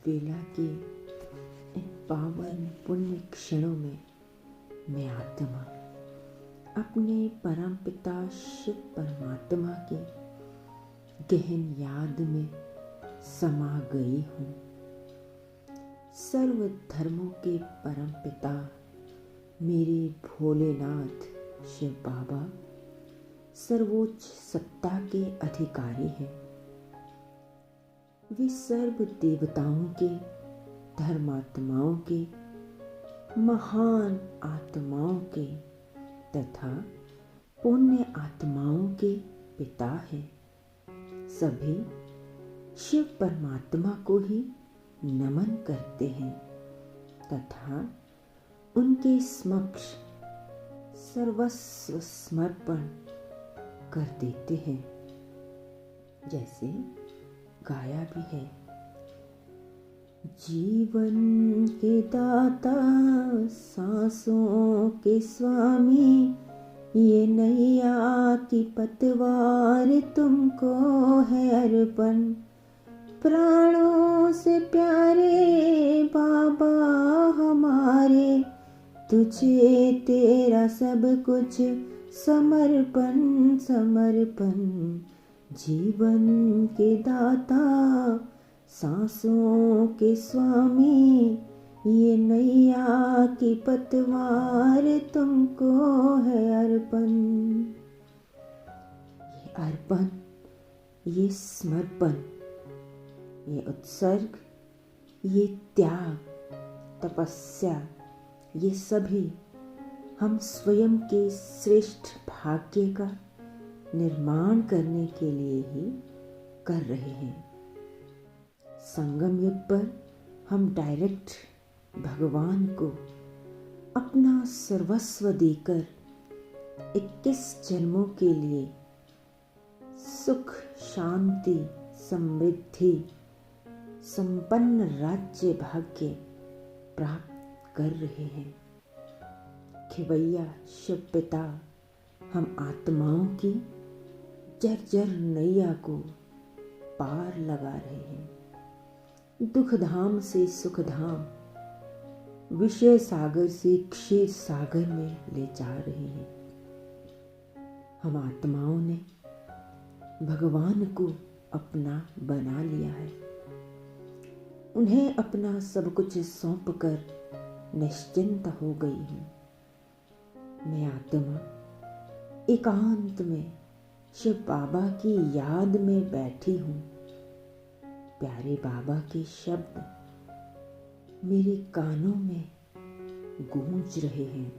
वेला के इन पावन पुण्य क्षणों में मैं आत्मा अपने परमपिता शिव परमात्मा के गहन याद में समा गई हूँ। सर्व धर्मों के परमपिता मेरे भोलेनाथ शिव बाबा सर्वोच्च सत्ता के अधिकारी हैं। वे सर्व देवताओं के, धर्मात्माओं के, महान आत्माओं के तथा पुण्य आत्माओं के पिता हैं। सभी शिव परमात्मा को ही नमन करते हैं तथा उनके समक्ष सर्वस्व समर्पण कर देते हैं। जैसे गाया भी है, जीवन के दाता सांसों के स्वामी, ये नैया की पतवार तुमको है अर्पण। प्राणों से प्यारे बाबा हमारे, तुझे तेरा सब कुछ समर्पण समर्पण। जीवन के दाता सांसों के स्वामी, ये नैया की पतवार तुमको है अर्पण। ये अर्पण, ये समर्पण, ये उत्सर्ग, ये त्याग, तपस्या, ये सभी हम स्वयं के श्रेष्ठ भाग्य का निर्माण करने के लिए ही कर रहे हैं। संगम युग पर हम डायरेक्ट भगवान को अपना सर्वस्व देकर 21 जन्मों के लिए सुख, शांति, समृद्धि, संपन्न राज्य भाग्य प्राप्त कर रहे हैं। खिवैया शिव पिता हम आत्माओं की जर्जर नैया को पार लगा रहे हैं। दुख धाम से सुख धाम, विषय सागर से क्षीर सागर में ले जा रहे हैं। हम आत्माओं ने भगवान को अपना बना लिया है। उन्हें अपना सब कुछ सौंप कर निश्चिंत हो गई हूँ। मैं आत्मा एकांत में शिव बाबा की याद में बैठी हूँ। प्यारे बाबा के शब्द मेरे कानों में गूंज रहे हैं।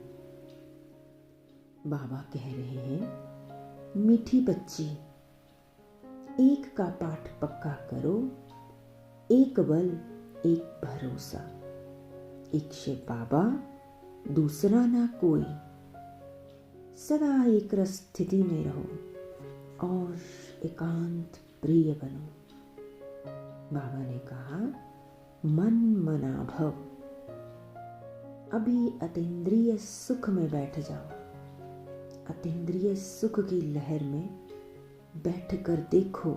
बाबा कह रहे हैं, मीठी बच्ची, एक का पाठ पक्का करो, एक बल एक भरोसा। एक शिव बाबा, दूसरा ना कोई। सदा एक स्थिति में रहो और एकांत प्रिय बनो। बाबा ने कहा, मन मना भव। अभी अतीन्द्रिय सुख में बैठ जाओ। अतीन्द्रिय सुख की लहर में बैठकर देखो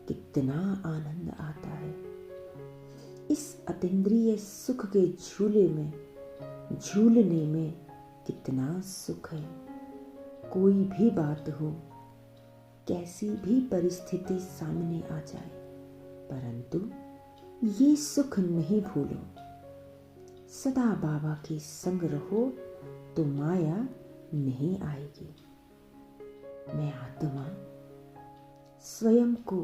कितना आनंद आता है। इस अतीन्द्रिय सुख के झूले में झूलने में कितना सुख है। कोई भी बात हो, कैसी भी परिस्थिति सामने आ जाए, परंतु ये सुख नहीं भूलो। सदा बाबा के संग रहो तो माया नहीं आएगी। मैं आत्मा स्वयं को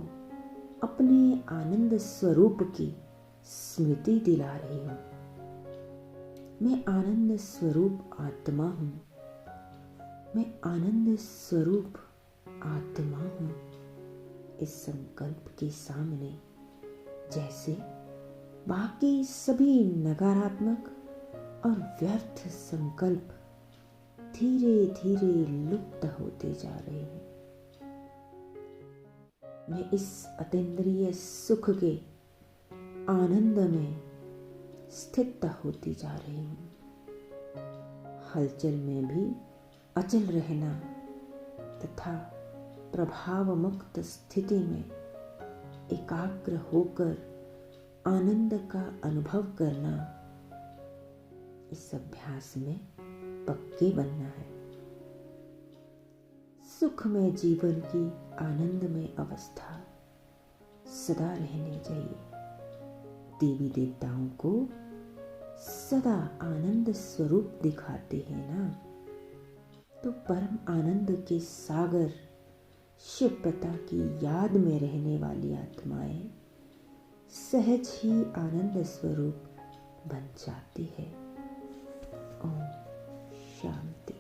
अपने आनंद स्वरूप की स्मृति दिला रही हूँ। मैं आनंद स्वरूप आत्मा हूँ। मैं आनंद स्वरूप आत्मा हूँ। इस संकल्प के सामने जैसे बाकी सभी नकारात्मक और व्यर्थ संकल्प धीरे धीरे लुप्त होते जा रहे हैं। मैं इस अतीन्द्रिय सुख के आनंद में स्थित होती जा रही हूँ। हलचल में भी अचल रहना तथा प्रभाव मुक्त स्थिति में एकाग्र होकर आनंद का अनुभव करना, इस अभ्यास में पक्के बनना है। सुखमय जीवन की आनंदमय अवस्था सदा रहनी चाहिए। देवी देवताओं को सदा आनंद स्वरूप दिखाते हैं ना, तो परम आनंद के सागर शिव पिता की याद में रहने वाली आत्माएं सहज ही आनंद स्वरूप बन जाती है। ओम शांति।